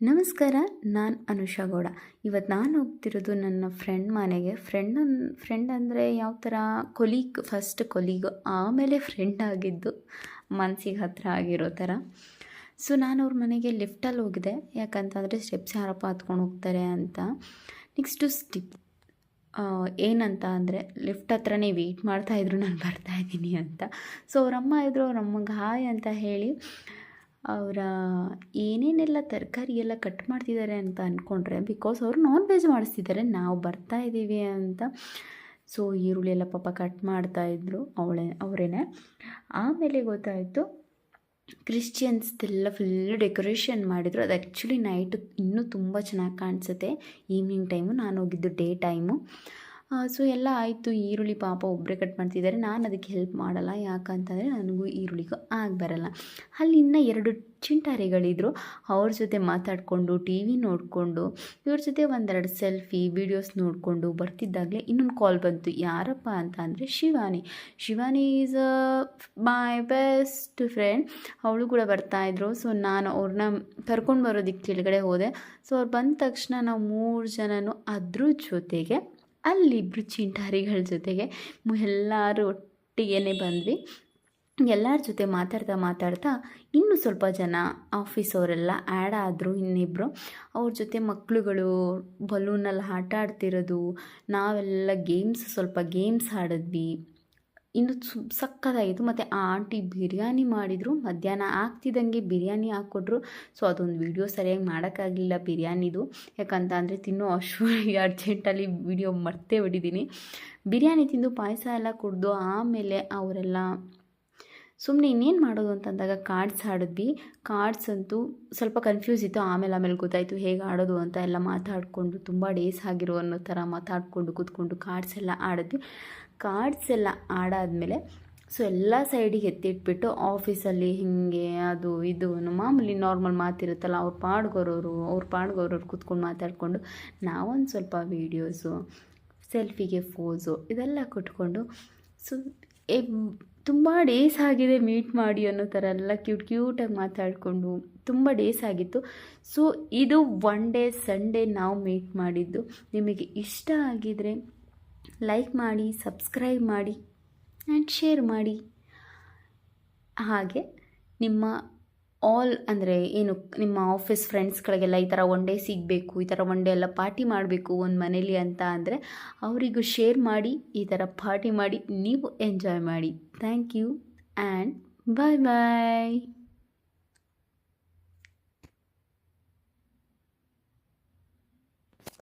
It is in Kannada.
ನಮಸ್ಕಾರ. ನಾನು ಅನುಷಾ ಗೌಡ. ಇವತ್ತು ನಾನು ಹೋಗ್ತಿರೋದು ನನ್ನ ಫ್ರೆಂಡ್ ಮನೆಗೆ. ಫ್ರೆಂಡ್ ಅಂದರೆ ಯಾವ ಥರ, ಫಸ್ಟ್ ಕೊಲೀಗ್, ಆಮೇಲೆ ಫ್ರೆಂಡ್ ಆಗಿದ್ದು, ಮನಸ್ಸಿಗೆ ಹತ್ತಿರ ಆಗಿರೋ ಥರ. ಸೊ ನಾನು ಅವ್ರ ಮನೆಗೆ ಲಿಫ್ಟಲ್ಲಿ ಹೋಗಿದೆ, ಯಾಕಂತಂದರೆ ಸ್ಟೆಪ್ಸ್ ಯಾರಪ್ಪ ಹತ್ಕೊಂಡು ಹೋಗ್ತಾರೆ ಅಂತ. ನೆಕ್ಸ್ಟು ಏನಂತ ಅಂದರೆ ಲಿಫ್ಟ್ ಹತ್ರನೇ ವೆಯ್ಟ್ ಮಾಡ್ತಾಯಿದ್ರು ನಾನು ಬರ್ತಾಯಿದ್ದೀನಿ ಅಂತ. ಸೊ ಅವರಮ್ಮ ಇದ್ದರು, ಅವರಮ್ಮಗೆ ಹಾಯ್ ಅಂತ ಹೇಳಿ ಅವರ ಏನೇನೆಲ್ಲ ತರಕಾರಿ ಎಲ್ಲ ಕಟ್ ಮಾಡ್ತಿದ್ದಾರೆ ಅಂತ ಅಂದ್ಕೊಂಡ್ರೆ, ಬಿಕಾಸ್ ಅವರು ನಾನ್ ವೆಜ್ ಮಾಡಿಸ್ತಿದ್ದಾರೆ, ನಾವು ಬರ್ತಾ ಇದ್ದೀವಿ ಅಂತ. ಸೊ ಈರುಳ್ಳಿ ಎಲ್ಲ ಪಾಪ ಕಟ್ ಮಾಡ್ತಾಯಿದ್ರು ಅವರೇನೆ. ಆಮೇಲೆ ಗೊತ್ತಾಯಿತು ಕ್ರಿಶ್ಚಿಯನ್ಸ್ದೆಲ್ಲ ಫುಲ್ ಡೆಕೋರೇಷನ್ ಮಾಡಿದರು. ಅದು ಆ್ಯಕ್ಚುಲಿ ನೈಟು ಇನ್ನೂ ತುಂಬ ಚೆನ್ನಾಗಿ ಕಾಣಿಸುತ್ತೆ. ಈವ್ನಿಂಗ್ ಟೈಮು, ನಾನು ಹೋಗಿದ್ದು ಡೇ ಟೈಮು. ಸೊ ಎಲ್ಲ ಆಯಿತು. ಈರುಳ್ಳಿ ಪಾಪ ಒಬ್ಬರೇ ಕಟ್ ಮಾಡ್ತಿದ್ದಾರೆ, ನಾನು ಅದಕ್ಕೆ ಹೆಲ್ಪ್ ಮಾಡಲ್ಲ, ಯಾಕಂತಂದರೆ ನನಗೂ ಈರುಳ್ಳಿಗೂ ಬರಲ್ಲ. ಅಲ್ಲಿ ಇನ್ನೂ 2 ಚಿಂಟಾರಿಗಳಿದ್ರು, ಅವ್ರ ಜೊತೆ ಮಾತಾಡಿಕೊಂಡು ಟಿ ವಿ ನೋಡಿಕೊಂಡು ಇವ್ರ ಜೊತೆ ಒಂದೆರಡು ಸೆಲ್ಫಿ ವೀಡಿಯೋಸ್ ನೋಡಿಕೊಂಡು ಬರ್ತಿದ್ದಾಗಲೇ ಇನ್ನೊಂದು ಕಾಲ್ ಬಂತು. ಯಾರಪ್ಪ ಅಂತ ಅಂದರೆ Shivani is my best friend. ಅವಳು ಕೂಡ ಬರ್ತಾಯಿದ್ರು. ಸೊ ನಾನು ಅವ್ರನ್ನ ಕರ್ಕೊಂಡು ಬರೋದಕ್ಕೆ ಕೆಳಗಡೆ ಹೋದೆ. ಸೊ ಅವ್ರು ಬಂದ ತಕ್ಷಣ ನಾವು 3 ಜನನೂ ಅದ್ರ ಜೊತೆಗೆ ಅಲ್ಲಿಬ್ಬರು ಚಿಂಟಾರಿಗಳ ಜೊತೆಗೆ ಎಲ್ಲರೂ ಒಟ್ಟಿಗೆ ಬಂದ್ವಿ. ಎಲ್ಲರ ಜೊತೆ ಮಾತಾಡ್ತಾ ಇನ್ನೂ ಸ್ವಲ್ಪ ಜನ ಆಫೀಸವರೆಲ್ಲ ಆ್ಯಡ್ ಆದರು. ಇನ್ನಿಬ್ಬರು ಅವ್ರ ಜೊತೆ ಮಕ್ಕಳುಗಳು ಬಲೂನಲ್ಲಿ ಆಟ ಆಡ್ತಿರೋದು, ನಾವೆಲ್ಲ ಸ್ವಲ್ಪ ಗೇಮ್ಸ್ ಆಡಿದ್ವಿ. ಇನ್ನು ಸಕ್ಕತ್ತಾಗಿತ್ತು. ಮತ್ತು ಆ ಆಂಟಿ ಬಿರಿಯಾನಿ ಮಾಡಿದರು. ಮಧ್ಯಾಹ್ನ ಆಗ್ತಿದ್ದಂಗೆ ಬಿರಿಯಾನಿ ಹಾಕ್ಕೊಟ್ರು. ಸೊ ಅದೊಂದು ವೀಡಿಯೋ ಸರಿಯಾಗಿ ಮಾಡೋಕ್ಕಾಗಲಿಲ್ಲ ಬಿರಿಯಾನಿದು, ಯಾಕಂತ ಅಂದರೆ ತಿನ್ನೋ ಅರ್ಜೆಂಟಲ್ಲಿ ವೀಡಿಯೋ ಮರ್ತೇ ಬಿಟ್ಟಿದ್ದೀನಿ. ಬಿರಿಯಾನಿ ತಿಂದು ಪಾಯಸ ಎಲ್ಲ ಕುಡಿದು ಆಮೇಲೆ ಅವರೆಲ್ಲ ಸುಮ್ಮನೆ ಇನ್ನೇನು ಮಾಡೋದು ಅಂತಂದಾಗ ಕಾರ್ಡ್ಸ್ ಆಡಿದ್ವಿ. ಕಾರ್ಡ್ಸ್ ಅಂತೂ ಸ್ವಲ್ಪ ಕನ್ಫ್ಯೂಸ್ ಇತ್ತು, ಆಮೇಲೆ ಗೊತ್ತಾಯಿತು ಹೇಗೆ ಆಡೋದು ಅಂತ. ಎಲ್ಲ ಮಾತಾಡಿಕೊಂಡು ತುಂಬ ಡೇಸ್ ಆಗಿರೋ ಅನ್ನೋ ಥರ ಮಾತಾಡಿಕೊಂಡು ಕೂತ್ಕೊಂಡು ಕಾರ್ಡ್ಸ್ ಎಲ್ಲ ಆಡಿದ್ವಿ. ಕಾರ್ಡ್ಸ್ ಎಲ್ಲ ಆಡಾದಮೇಲೆ ಸೊ ಎಲ್ಲ ಸೈಡಿಗೆ ಎತ್ತಿಟ್ಬಿಟ್ಟು ಆಫೀಸಲ್ಲಿ ಹೀಗೆ ಅದು ಇದು ಮಾಮೂಲಿ ನಾರ್ಮಲ್ ಮಾತಿರುತ್ತಲ್ಲ, ಅವ್ರ ಪಾಡ್ಗೋರವ್ರು ಕೂತ್ಕೊಂಡು ಮಾತಾಡಿಕೊಂಡು ನಾವೊಂದು ಸ್ವಲ್ಪ ವೀಡಿಯೋಸು, ಸೆಲ್ಫಿಗೆ ಫೋಸು ಇದೆಲ್ಲ ಕೊಟ್ಕೊಂಡು ಸೊ ತುಂಬ ಡೇಸ್ ಆಗಿದೆ ಮೀಟ್ ಮಾಡಿ ಅನ್ನೋ ಥರ ಎಲ್ಲ ಕ್ಯೂಟಾಗಿ ಮಾತಾಡಿಕೊಂಡು ತುಂಬ ಡೇಸ್ ಆಗಿತ್ತು. ಸೊ ಇದು ಒನ್ ಡೇ ಸಂಡೇ ನಾವು ಮೀಟ್ ಮಾಡಿದ್ದು. ನಿಮಗೆ ಇಷ್ಟ ಆಗಿದರೆ ಲೈಕ್ ಮಾಡಿ, ಸಬ್ಸ್ಕ್ರೈಬ್ ಮಾಡಿ ಆ್ಯಂಡ್ ಶೇರ್ ಮಾಡಿ. ಹಾಗೆ ನಿಮ್ಮ ನಿಮ್ಮ ಆಫೀಸ್ ಫ್ರೆಂಡ್ಸ್ಗಳಿಗೆಲ್ಲ ಈ ಥರ ಒನ್ ಡೇ ಸಿಗಬೇಕು, ಈ ಥರ ಒನ್ ಡೇ ಎಲ್ಲ ಪಾರ್ಟಿ ಮಾಡಬೇಕು ಒಂದು ಮನೇಲಿ ಅಂತ ಅಂದರೆ ಅವರಿಗೂ ಶೇರ್ ಮಾಡಿ, ಈ ಥರ ಪಾರ್ಟಿ ಮಾಡಿ ನೀವು ಎಂಜಾಯ್ ಮಾಡಿ. Thank you and bye.